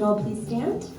all please stand?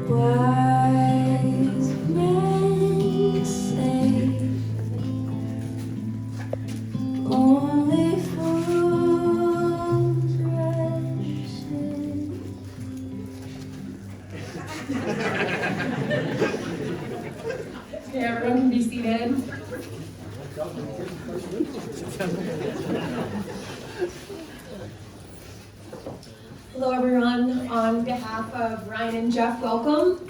Wise men say only fools rush in. Okay, everyone can be seated. Hello, everyone. On behalf of Ryan and Jeff, welcome.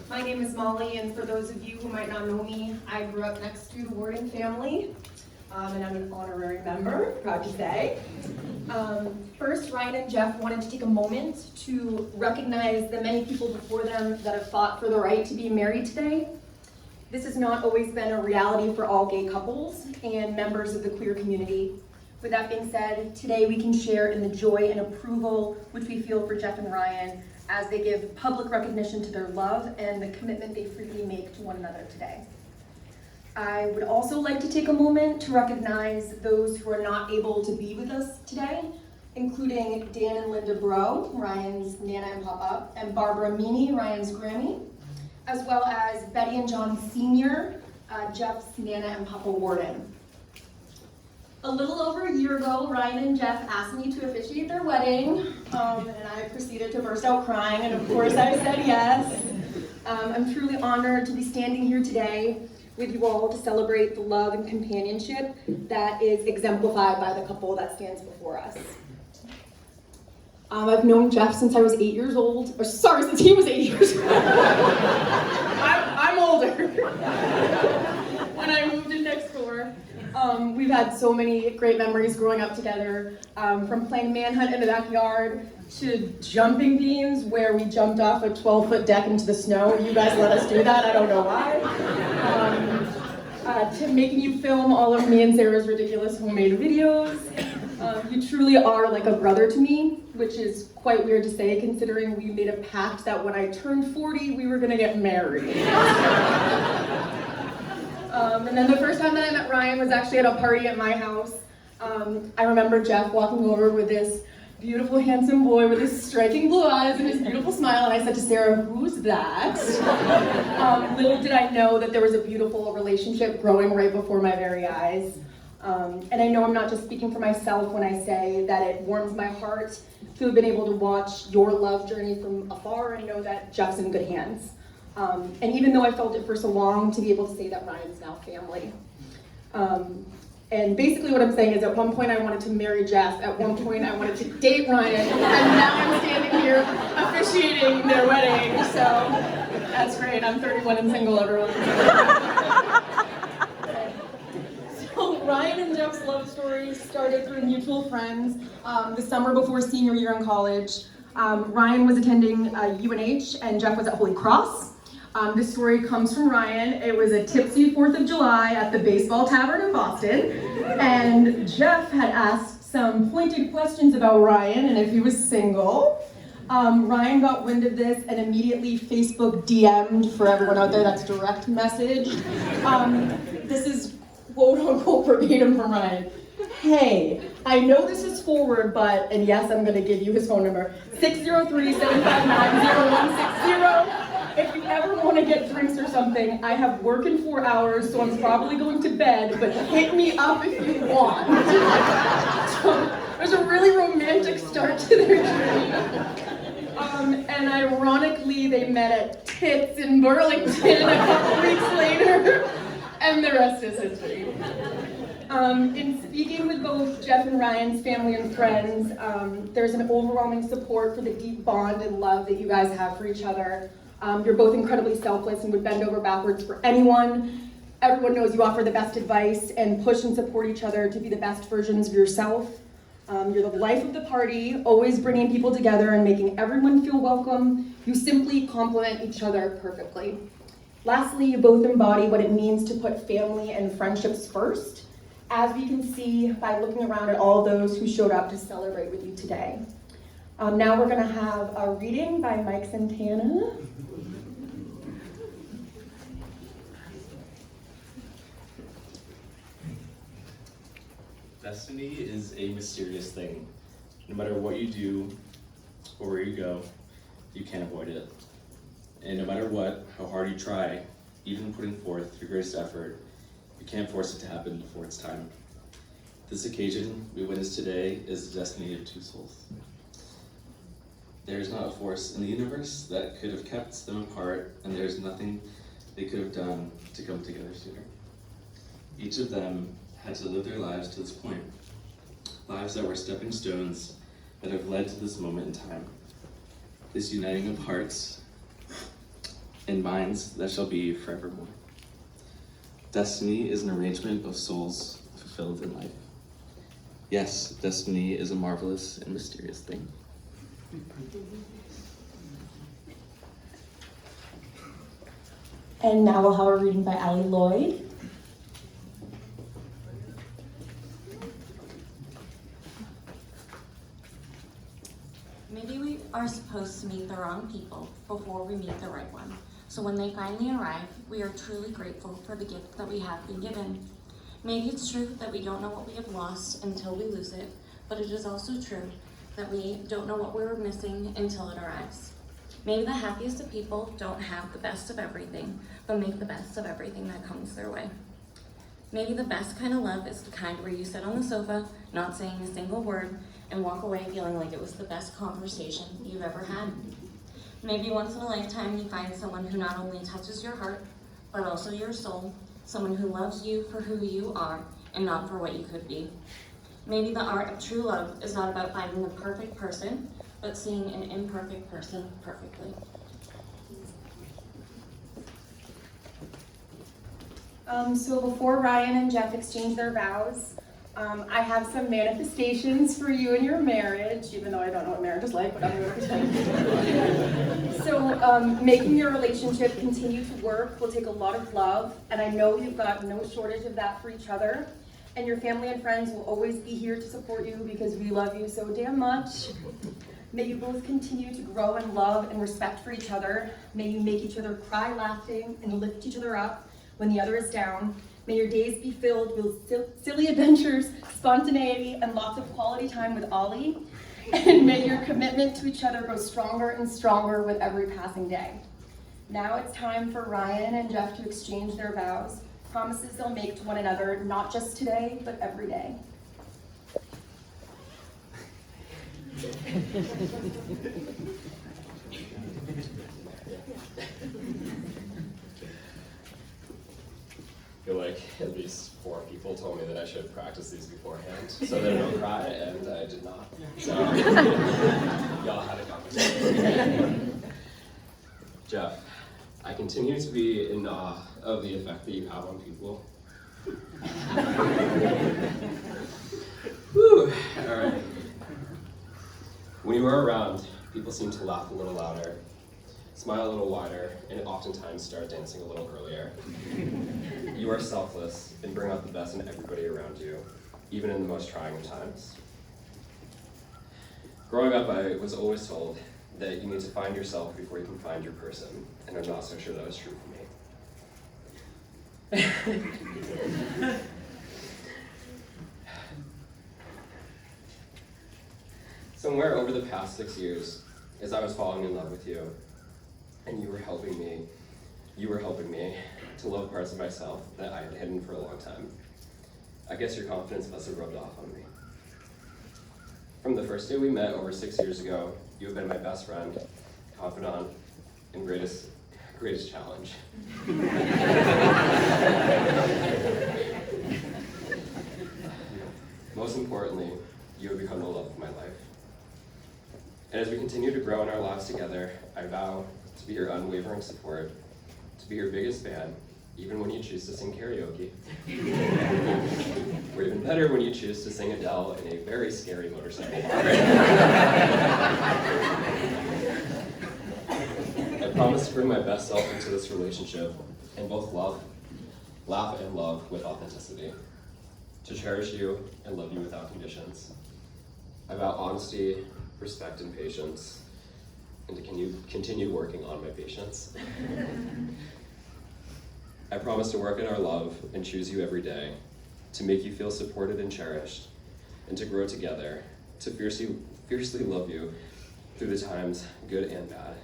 My name is Molly, and for those of you who might not know me, I grew up next to the Warden family, and I'm an honorary member, proud to say. First, Ryan and Jeff wanted to take a moment to recognize the many people before them that have fought for the right to be married today. This has not always been a reality for all gay couples and members of the queer community. With that being said, today we can share in the joy and approval which we feel for Jeff and Ryan as they give public recognition to their love and the commitment they freely make to one another today. I would also like to take a moment to recognize those who are not able to be with us today, including Dan and Linda Bro, Ryan's Nana and Papa, and Barbara Meany, Ryan's Grammy, as well as Betty and John Sr., Jeff's Nana and Papa Warden. A little over a year ago, Ryan and Jeff asked me to officiate their wedding, and I proceeded to burst out crying, and of course I said yes. I'm truly honored to be standing here today with you all to celebrate the love and companionship that is exemplified by the couple that stands before us. I've known Jeff since I was 8 years old, or sorry, since he was 8 years old. I'm older. When I moved in next door. We've had so many great memories growing up together, from playing manhunt in the backyard to jumping beans where we jumped off a 12-foot deck into the snow. You guys let us do that, I don't know why. To making you film all of me and Sarah's ridiculous homemade videos. You truly are like a brother to me, which is quite weird to say considering we made a pact that when I turned 40, we were gonna get married. And then the first time that I met Ryan was actually at a party at my house. I remember Jeff walking over with this beautiful, handsome boy with his striking blue eyes and his beautiful smile, and I said to Sarah, "Who's that?" Little did I know that there was a beautiful relationship growing right before my very eyes. And I know I'm not just speaking for myself when I say that it warms my heart to have been able to watch your love journey from afar and know that Jeff's in good hands. And even though I felt it for so long, to be able to say that Ryan's now family. And basically what I'm saying is at one point I wanted to marry Jeff, at one point I wanted to date Ryan, and now I'm standing here officiating their wedding, so that's great. I'm 31 and single, everyone. So Ryan and Jeff's love story started through mutual friends the summer before senior year in college. Ryan was attending UNH and Jeff was at Holy Cross. This story comes from Ryan. It was a tipsy 4th of July at the Baseball Tavern in Boston, and Jeff had asked some pointed questions about Ryan and if he was single. Ryan got wind of this and immediately Facebook DM'd, for everyone out there, that's direct message. This is quote unquote verbatim from Ryan. "Hey, I know this is forward, but," and yes, I'm gonna give you his phone number, 603-759-0160. "If you ever want to get drinks or something, I have work in 4 hours, so I'm probably going to bed, but hit me up if you want." So there's a really romantic start to their journey. And ironically, they met at Tits in Burlington a couple weeks later, and the rest is history. In speaking with both Jeff and Ryan's family and friends, there's an overwhelming support for the deep bond and love that you guys have for each other. You're both incredibly selfless and would bend over backwards for anyone. Everyone knows you offer the best advice and push and support each other to be the best versions of yourself. You're the life of the party, always bringing people together and making everyone feel welcome. You simply complement each other perfectly. Lastly, you both embody what it means to put family and friendships first, as we can see by looking around at all those who showed up to celebrate with you today. Now we're gonna have a reading by Mike Santana. Destiny is a mysterious thing. No matter what you do or where you go, you can't avoid it. And no matter what, how hard you try, even putting forth your greatest effort, you can't force it to happen before it's time. This occasion we witness today is the destiny of two souls. There is not a force in the universe that could have kept them apart, and there is nothing they could have done to come together sooner. Each of them had to live their lives to this point, lives that were stepping stones that have led to this moment in time, this uniting of hearts and minds that shall be forevermore. Destiny is an arrangement of souls fulfilled in life. Yes, destiny is a marvelous and mysterious thing. And now we'll have a reading by Allie Lloyd. Maybe we are supposed to meet the wrong people before we meet the right one. So when they finally arrive, we are truly grateful for the gift that we have been given. Maybe it's true that we don't know what we have lost until we lose it, but it is also true that we don't know what we were missing until it arrives. Maybe the happiest of people don't have the best of everything, but make the best of everything that comes their way. Maybe the best kind of love is the kind where you sit on the sofa, not saying a single word, and walk away feeling like it was the best conversation you've ever had. Maybe once in a lifetime you find someone who not only touches your heart, but also your soul, someone who loves you for who you are and not for what you could be. Maybe the art of true love is not about finding the perfect person, but seeing an imperfect person perfectly. So before Ryan and Jeff exchange their vows, I have some manifestations for you in your marriage, even though I don't know what marriage is like, but I'm going to pretend. So making your relationship continue to work will take a lot of love, and I know you've got no shortage of that for each other. And your family and friends will always be here to support you because we love you so damn much. May you both continue to grow in love and respect for each other. May you make each other cry laughing and lift each other up when the other is down. May your days be filled with silly adventures, spontaneity, and lots of quality time with Ollie. And may your commitment to each other grow stronger and stronger with every passing day. Now it's time for Ryan and Jeff to exchange their vows, promises they'll make to one another, not just today, but every day. I feel like at least 4 people told me that I should practice these beforehand so that I don't cry, and I did not. So, y'all had a conversation. Jeff, I continue to be in awe of the effect that you have on people. Whew, all right. When you are around, people seem to laugh a little louder, smile a little wider, and oftentimes start dancing a little earlier. You are selfless and bring out the best in everybody around you, even in the most trying of times. Growing up, I was always told that you need to find yourself before you can find your person, and I'm not so sure that was true for me. Somewhere over the past 6 years, as I was falling in love with you, and you were helping me to love parts of myself that I had hidden for a long time. I guess your confidence must have rubbed off on me. From the first day we met over 6 years ago, you have been my best friend, confidant, and greatest challenge. Most importantly, you have become the love of my life. And as we continue to grow in our lives together, I vow to be your unwavering support, to be your biggest fan, even when you choose to sing karaoke. Or even better, when you choose to sing Adele in a very scary motorcycle bar. I promise to bring my best self into this relationship and both laugh and love with authenticity, to cherish you and love you without conditions. I vow honesty, respect, and patience, and to continue working on my patience. I promise to work in our love and choose you every day, to make you feel supported and cherished, and to grow together, to fiercely love you through the times, good and bad.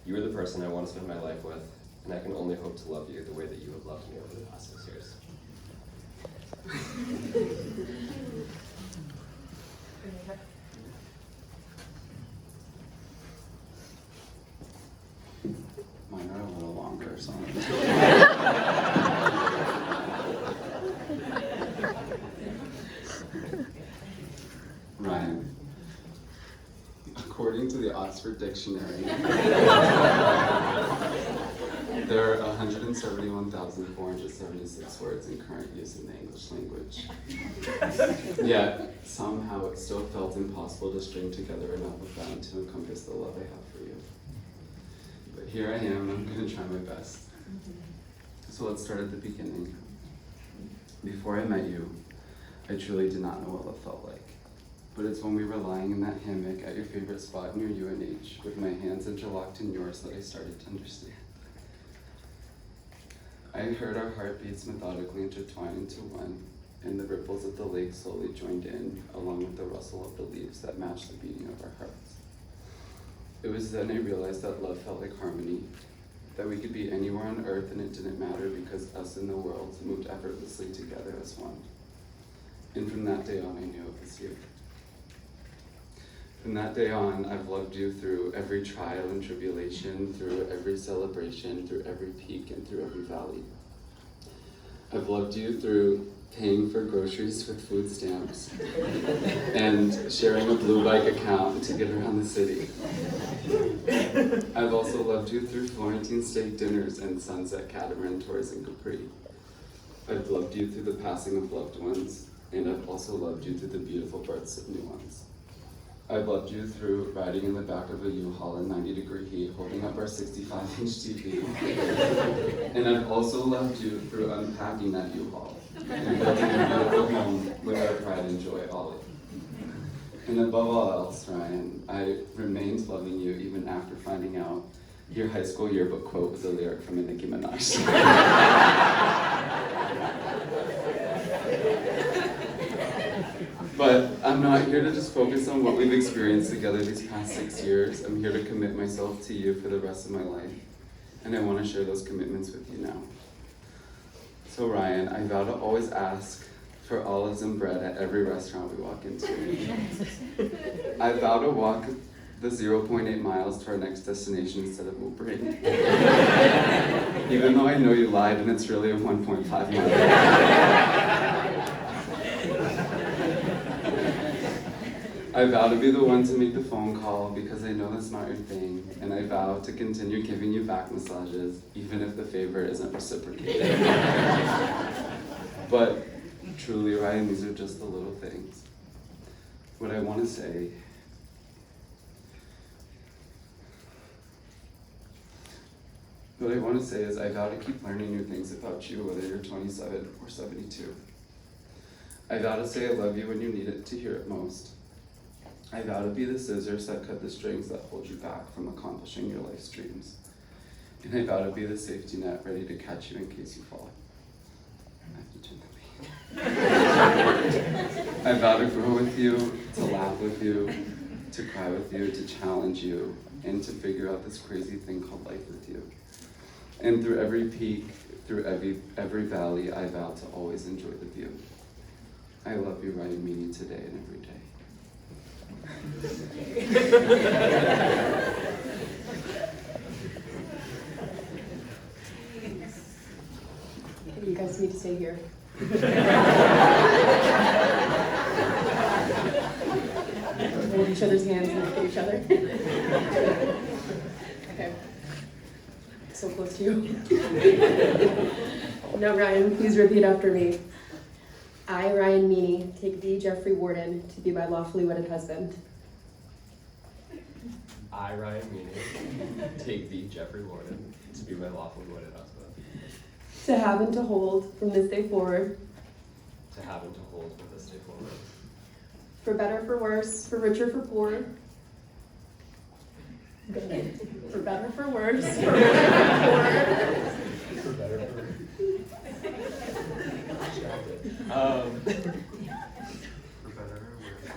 You are the person I want to spend my life with, and I can only hope to love you the way that you have loved me over the past 6 years. Mine are a little longer, so. Ryan, according to the Oxford Dictionary, there are 171,476 words in current use in the English language. Yet, somehow it still felt impossible to string together enough of them to encompass the love I have for you. But here I am, and I'm going to try my best. So let's start at the beginning. Before I met you, I truly did not know what love felt like. But it's when we were lying in that hammock at your favorite spot near UNH, with my hands interlocked in yours, that I started to understand. I heard our heartbeats methodically intertwine into one, and the ripples of the lake slowly joined in, along with the rustle of the leaves that matched the beating of our hearts. It was then I realized that love felt like harmony, that we could be anywhere on earth and it didn't matter because us and the world moved effortlessly together as one. And from that day on, I knew it was you. From that day on, I've loved you through every trial and tribulation, through every celebration, through every peak, and through every valley. I've loved you through paying for groceries with food stamps and sharing a Blue Bike account to get around the city. I've also loved you through Florentine steak dinners and sunset catamaran tours in Capri. I've loved you through the passing of loved ones, and I've also loved you through the beautiful births of new ones. I've loved you through riding in the back of a U-Haul in 90-degree heat, holding up our 65-inch TV. And I've also loved you through unpacking that U-Haul and building a beautiful home with our pride and joy, Ollie. And above all else, Ryan, I remained loving you even after finding out your high school yearbook quote was a lyric from a Nicki Minaj song. But I'm not here to just focus on what we've experienced together these past 6 years. I'm here to commit myself to you for the rest of my life. And I want to share those commitments with you now. So Ryan, I vow to always ask for olives and bread at every restaurant we walk into. I vow to walk the 0.8 miles to our next destination instead of Ubering. Even though I know you lied and it's really a 1.5 mile. I vow to be the one to make the phone call because I know that's not your thing, and I vow to continue giving you back massages even if the favor isn't reciprocated. But truly, Ryan, these are just the little things. What I want to say is I vow to keep learning new things about you, whether you're 27 or 72. I vow to say I love you when you need it to hear it most. I vow to be the scissors that cut the strings that hold you back from accomplishing your life's dreams. And I vow to be the safety net ready to catch you in case you fall. I have to turn the page. I vow to grow with you, to laugh with you, to cry with you, to challenge you, and to figure out this crazy thing called life with you. And through every peak, through every valley, I vow to always enjoy the view. I love you, Ryan Meany, today and every day. You guys need to stay here. Hold each other's hands and look at each other. Okay. So close to you. Now, Ryan, please repeat after me. I, Ryan Meany, take thee, Jeffrey Warden, to be my lawfully wedded husband. I, Ryan Meany, take thee, Jeffrey Warden, to be my lawfully wedded husband, to have and to hold from this day forward, to have and to hold from this day forward, for better, for worse, for richer, for poorer. For better, for worse, for richer, for poorer.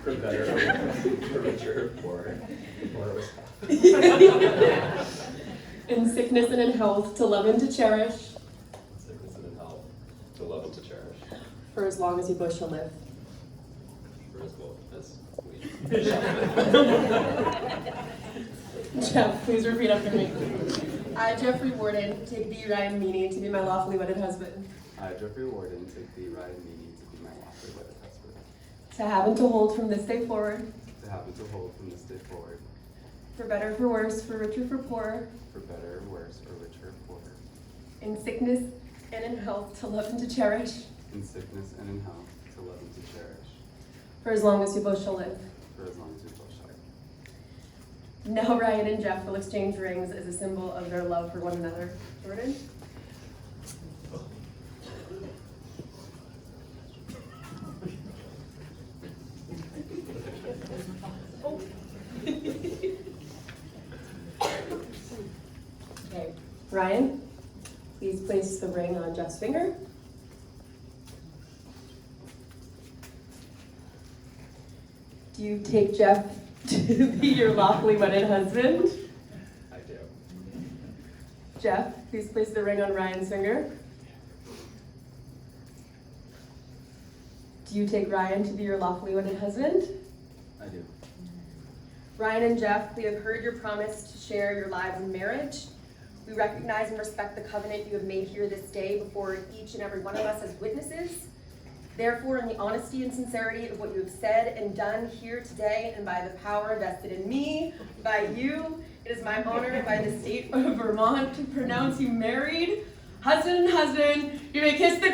for better, for better, for richer, for poorer, or it was In sickness and in health, to love and to cherish, sickness and in health, to love and to cherish, for as long as you both shall live. for as well as we. Jeff, please repeat after me. I, Jeffrey Warden, take thee, Ryan Meany, to be my lawfully wedded husband, I, Jeffrey Warden, take thee, Ryan Meany, to be my lawfully wedded husband, to have and to hold from this day forward, to have and to hold from this day forward, for better, for worse, for richer, for poorer, for better, worse, or richer, poorer, in sickness and in health, to love and to cherish, in sickness and in health, to love and to cherish, for as long as you both shall live. for as long as we both shall. Now Ryan and Jeff will exchange rings as a symbol of their love for one another. Jordan? Okay, Ryan, please place the ring on Jeff's finger. Do you take Jeff to be your lawfully wedded husband? I do. Jeff, please place the ring on Ryan's finger. Do you take Ryan to be your lawfully wedded husband? I do. Ryan and Jeff, we have heard your promise to share your lives in marriage. We recognize and respect the covenant you have made here this day before each and every one of us as witnesses. Therefore, in the honesty and sincerity of what you have said and done here today, and by the power vested in me, by you, it is my honor by the state of Vermont to pronounce you married. Husband and husband, you may kiss the